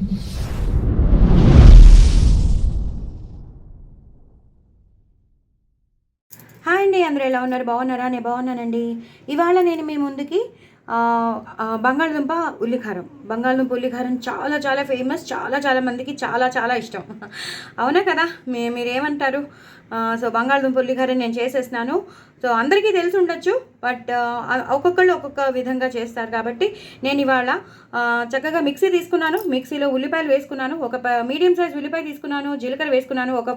Hi అండి, అందరూ ఎలా ఉన్నారు? బాగున్నారా? నేను బాగున్నానండి. ఇవాళ నేను మీ ముందుకి బంగాళదుంప ఉల్లికారం. బంగాళదుంప ఉల్లికారం చాలా చాలా ఫేమస్. చాలా చాలా మందికి చాలా చాలా ఇష్టం. అవునా కదా? మీరేమంటారు? సో బంగాళదుంప ఉల్లికారం నేను చేసేసినాను. సో అందరికీ తెలిసి ఉండొచ్చు, బట్ ఒక్కొక్కళ్ళు ఒక్కొక్క విధంగా చేస్తారు కాబట్టి నేను ఇవాళ చక్కగా మిక్సీ తీసుకున్నాను. మిక్సీలో ఉల్లిపాయలు వేసుకున్నాను. ఒక మీడియం సైజ్ ఉల్లిపాయ తీసుకున్నాను. జీలకర్ర వేసుకున్నాను. ఒక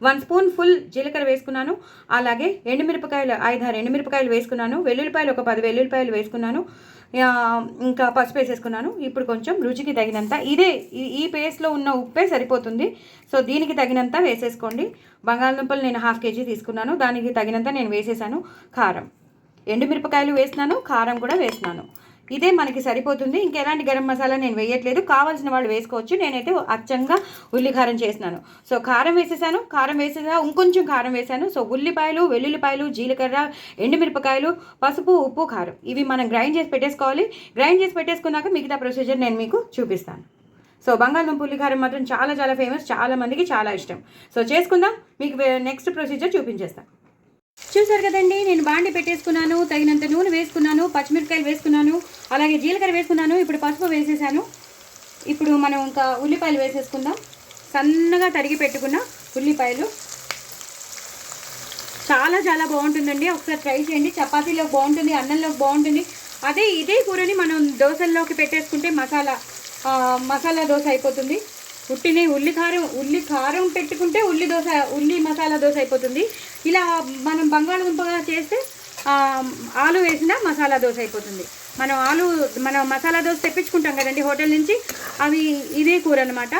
1 స్పూన్ ఫుల్ జీలకర్ర వేసుకున్నాను. అలాగే ఎండుమిరపకాయలు 5-6 ఎండుమిరపకాయలు వేసుకున్నాను. వెల్లుల్లిపాయలు ఒక 10 వెల్లుల్లిపాయలు వేసుకున్నాను. ఇంకా పసుపు వేసేసుకున్నాను. ఇప్పుడు కొంచెం రుచికి తగినంత ఈ పేస్ట్లో ఉన్న ఉప్పే సరిపోతుంది. సో దీనికి తగినంత వేసేసుకోండి. బంగాళదుంపలు నేను 1/2 కేజీ తీసుకున్నాను. దానికి తగినంత నేను వేసేసాను. కారం, ఎండుమిరపకాయలు వేసినాను, కారం కూడా వేసినాను. ఇదే మనకి సరిపోతుంది. ఇంకెలాంటి గరం మసాలా నేను వేయట్లేదు. కావాల్సిన వాళ్ళు వేసుకోవచ్చు. నేనైతే అచ్చంగా ఉల్లికారం చేసినాను. సో కారం వేసేసాను. ఇంకొంచెం కారం వేసాను. సో ఉల్లిపాయలు, వెల్లుల్లిపాయలు, జీలకర్ర, ఎండుమిరపకాయలు, పసుపు, ఉప్పు, కారం ఇవి మనం గ్రైండ్ చేసి పెట్టేసుకోవాలి. గ్రైండ్ చేసి పెట్టేసుకున్నాక మిగతా ప్రొసీజర్ నేను మీకు చూపిస్తాను. సో బంగాళదుంప ఉల్లికారం మాత్రం చాలా చాలా ఫేమస్. చాలా మందికి చాలా ఇష్టం. సో చేసుకుందాం. మీకు నెక్స్ట్ ప్రొసీజర్ చూపించేస్తాను. చూసారు కదండి, నేను బాండి పెట్టేసుకున్నాను. తగినంత నూనె వేసుకున్నాను. పచ్చిమిరపకాయలు వేసుకున్నాను. అలాగే జీలకర్ర వేసుకున్నాను. ఇప్పుడు పసుపు వేసేసాను. ఇప్పుడు మనం ఇంకా ఉల్లిపాయలు వేసేసుకుందాం. సన్నగా తరిగి పెట్టుకున్న ఉల్లిపాయలు. చాలా చాలా బాగుంటుందండి. ఒకసారి ట్రై చేయండి. చపాతీలోకి బాగుంటుంది, అన్నంలోకి బాగుంటుంది. ఇదే కూరని మనం దోశల్లోకి పెట్టేసుకుంటే మసాలా దోశ అయిపోతుంది. ఉల్లి కారం పెట్టుకుంటే ఉల్లి మసాలా దోశ అయిపోతుంది. ఇలా మనం బంగాళదుంపగా చేస్తే ఆలు వేసిన మసాలా దోశ అయిపోతుంది. మనం మసాలా దోశ తెప్పించుకుంటాం కదండి హోటల్ నుంచి, అవి ఇదే కూర అనమాట.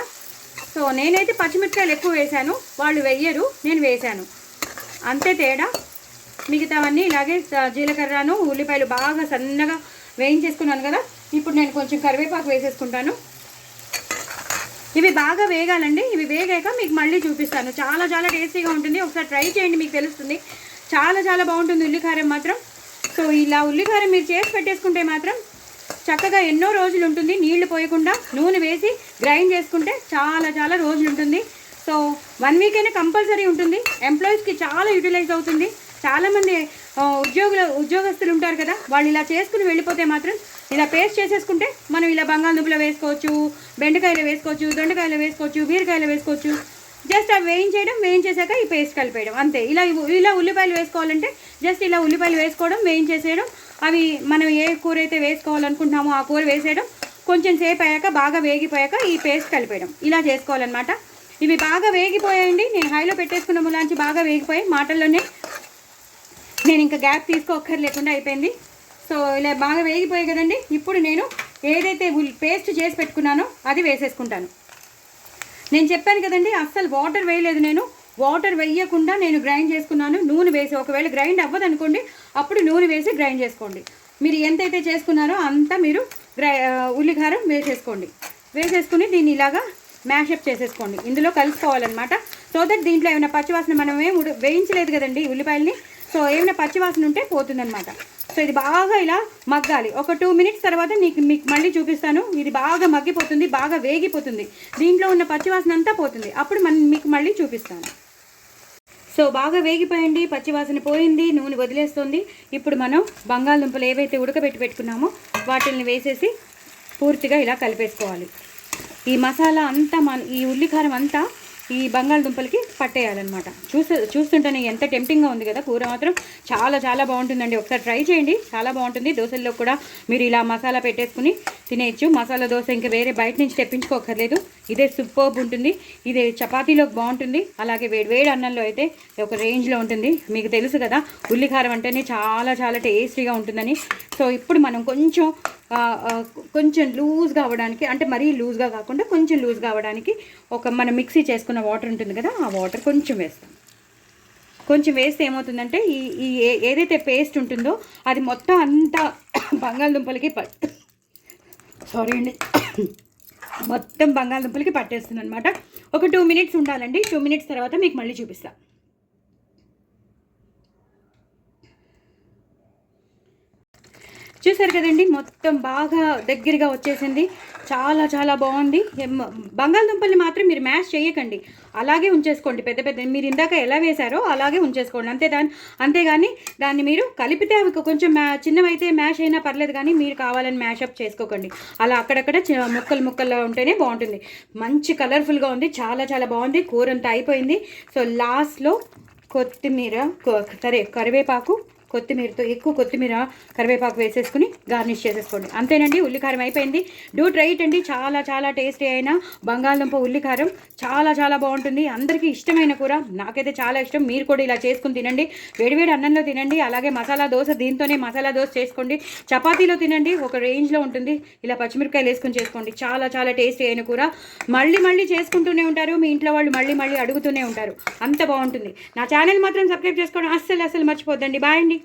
సో నేనైతే పచ్చిమిరపకాయలు ఎక్కువ వేశాను, వాళ్ళు వెయ్యరు, నేను వేశాను, అంతే తేడా. మిగతావన్నీ ఇలాగే జీలకర్రను ఉల్లిపాయలు బాగా సన్నగా వేయించేసుకున్నాను కదా. ఇప్పుడు నేను కొంచెం కరివేపాకు వేసేసుకుంటాను. ఇవి బాగా వేగాలండి. ఇవి వేగాక మీకు మళ్ళీ చూపిస్తాను. చాలా చాలా టేస్టీగా ఉంటుంది. ఒకసారి ట్రై చేయండి, మీకు తెలుస్తుంది. చాలా చాలా బాగుంటుంది ఉల్లికారం మాత్రం. సో ఇలా ఉల్లికారం మీరు చేసి పెట్టేసుకుంటే మాత్రం చక్కగా ఎన్నో రోజులు ఉంటుంది. నీళ్లు పోయకుండా నూనె వేసి గ్రైండ్ చేసుకుంటే చాలా చాలా రోజులు ఉంటుంది. సో 1 వీక్ అయినా కంపల్సరీ ఉంటుంది. ఎంప్లాయీస్కి చాలా యూటిలైజ్ అవుతుంది. చాలామంది ఉద్యోగస్తులు ఉంటారు కదా, వాళ్ళు ఇలా చేసుకుని వెళ్ళిపోతే మాత్రం ఇలా పేస్ట్ చేసేసుకుంటే మనం ఇలా బంగాళదుంపలో వేసుకోవచ్చు, బెండకాయలు వేసుకోవచ్చు, దొండకాయలు వేసుకోవచ్చు, బీరకాయలు వేసుకోవచ్చు. జస్ట్ అవి వేయించేసాక ఈ పేస్ట్ కలిపేయడం అంతే. ఇలా ఉల్లిపాయలు వేసుకోవాలంటే జస్ట్ ఇలా ఉల్లిపాయలు వేసుకోవడం, వేయించేసేయడం. అవి మనం ఏ కూర అయితే వేసుకోవాలనుకుంటున్నామో ఆ కూర వేసేయడం. కొంచెం సేపు అయ్యాక బాగా వేగిపోయాక ఈ పేస్ట్ కలిపేయడం. ఇలా చేసుకోవాలన్నమాట. ఇవి బాగా వేగిపోయాయండి. నేను హైలో పెట్టేసుకున్న ములాంచి బాగా వేగిపోయాయి. మాటల్లోనే నేను ఇంకా గ్యాప్ తీసుకోక్కర్లేకుండా అయిపోయింది. సో ఇలా బాగా వేగిపోయాయి కదండి. ఇప్పుడు నేను ఏదైతే పేస్ట్ చేసి పెట్టుకున్నానో అది వేసేసుకుంటాను. నేను చెప్పాను కదండి, అస్సలు వాటర్ వేయలేదు. నేను వాటర్ వేయకుండా నేను గ్రైండ్ చేసుకున్నాను. నూనె వేసి, ఒకవేళ గ్రైండ్ అవ్వదనుకోండి అప్పుడు నూనె వేసి గ్రైండ్ చేసుకోండి. మీరు ఎంతైతే చేసుకున్నారో అంతా మీరు ఉల్లికారం వేసేసుకుని దీన్ని ఇలాగా మ్యాషప్ చేసేసుకోండి. ఇందులో కలుసుకోవాలన్నమాట. సో దట్ దీంట్లో ఏమైనా పచ్చివాసన, మనం వేయించలేదు కదండి ఉల్లిపాయలని, సో ఏమైనా పచ్చివాసన ఉంటే పోతుందన్నమాట. సో ఇది బాగా ఇలా మగ్గాలి. ఒక 2 మినిట్స్ తర్వాత మీకు మళ్ళీ చూపిస్తాను. ఇది బాగా మగ్గిపోతుంది, బాగా వేగిపోతుంది, దీంట్లో ఉన్న పచ్చివాసన అంతా పోతుంది. అప్పుడు మీకు మళ్ళీ చూపిస్తాను. సో బాగా వేగిపోయింది, పచ్చివాసన పోయింది, నూనె వదిలేస్తుంది. ఇప్పుడు మనం బంగాళదుంపలు ఏవైతే ఉడకబెట్టి పెట్టుకున్నామో వాటిని వేసేసి పూర్తిగా ఇలా కలిపేసుకోవాలి. ఈ మసాలా అంతా ఈ ఉల్లికారం అంతా ఈ బంగాళదుంపలకి పట్టేయాలన్నమాట. చూస్తుంటేనే ఎంత టెంప్టింగ్గా ఉంది కదా. కూర మాత్రం చాలా చాలా బాగుంటుందండి. ఒకసారి ట్రై చేయండి, చాలా బాగుంటుంది. దోశల్లో కూడా మీరు ఇలా మసాలా పెట్టేసుకుని తినేయచ్చు. మసాలా దోశ ఇంకా వేరే బయట నుంచి తెప్పించుకోకర్లేదు. ఇదే సూపర్బ్ ఉంటుంది. ఇదే చపాతీలోకి బాగుంటుంది. అలాగే వేడి అన్నంలో అయితే ఒక రేంజ్లో ఉంటుంది. మీకు తెలుసు కదా ఉల్లికారం అంటేనే చాలా చాలా టేస్టీగా ఉంటుందని. సో ఇప్పుడు మనం కొంచెం లూజ్గా అవ్వడానికి, అంటే మరీ లూజ్గా కాకుండా కొంచెం లూజ్గా అవ్వడానికి మనం మిక్సీ చేసుకున్న వాటర్ ఉంటుంది కదా, ఆ వాటర్ కొంచెం వేస్తాం. కొంచెం వేస్తే ఏమవుతుందంటే ఈ ఏదైతే పేస్ట్ ఉంటుందో అది మొత్తం అంతా బంగాళదుంపలకి మొత్తం బంగాళదుంపలకి పట్టేస్తుంది అనమాట. ఒక 2 మినిట్స్ ఉండాలండి. 2 మినిట్స్ తర్వాత మీకు మళ్ళీ చూపిస్తాను. చూసారు కదండి, మొత్తం బాగా దగ్గరగా వచ్చేసింది. చాలా చాలా బాగుంది. బంగాళదుంపల్ని మాత్రం మీరు మ్యాష్ చేయకండి, అలాగే ఉంచేసుకోండి. పెద్ద పెద్ద మీరు ఇందాక ఎలా వేశారో అలాగే ఉంచేసుకోండి, అంతేగాని దాన్ని మీరు కలిపితే అవి కొంచెం చిన్నవైతే మ్యాష్ అయినా పర్లేదు, కానీ మీరు కావాలని మ్యాషప్ చేసుకోకండి. అలా అక్కడక్కడ ముక్కలు ముక్కల్లో ఉంటేనే బాగుంటుంది. మంచి కలర్ఫుల్గా ఉంది, చాలా చాలా బాగుంది. కూర అంతా అయిపోయింది. సో లాస్ట్లో కొత్తిమీర, కరివేపాకు, కొత్తిమీరతో ఎక్కువ కొత్తిమీర కరివేపాకు వేసేసుకుని గార్నిష్ చేసేసుకోండి. అంతేనండి, ఉల్లికారం అయిపోయింది. డూ ట్రై ఇట్ అండి. చాలా చాలా టేస్టీ అయిన బంగాళదుంప ఉల్లికారం చాలా చాలా బాగుంటుంది. అందరికీ ఇష్టమైన కూర, నాకైతే చాలా ఇష్టం. మీరు కూడా ఇలా చేసుకుని తినండి, వేడివేడి అన్నంలో తినండి. అలాగే మసాలా దోశ, దీంతోనే మసాలా దోశ చేసుకోండి. చపాతీలో తినండి, ఒక రేంజ్లో ఉంటుంది. ఇలా పచ్చిమిరపకాయలు వేసుకొని చేసుకోండి, చాలా చాలా టేస్టీ అయిన కూర. మళ్ళీ మళ్ళీ చేసుకుంటూనే ఉంటారు, మీ ఇంట్లో వాళ్ళు మళ్ళీ మళ్ళీ అడుగుతూనే ఉంటారు, అంత బాగుంటుంది. నా ఛానల్ మాత్రం సబ్స్క్రైబ్ చేసుకోవడం అస్సలు మర్చిపోద్దండి. బాయ్ అండి.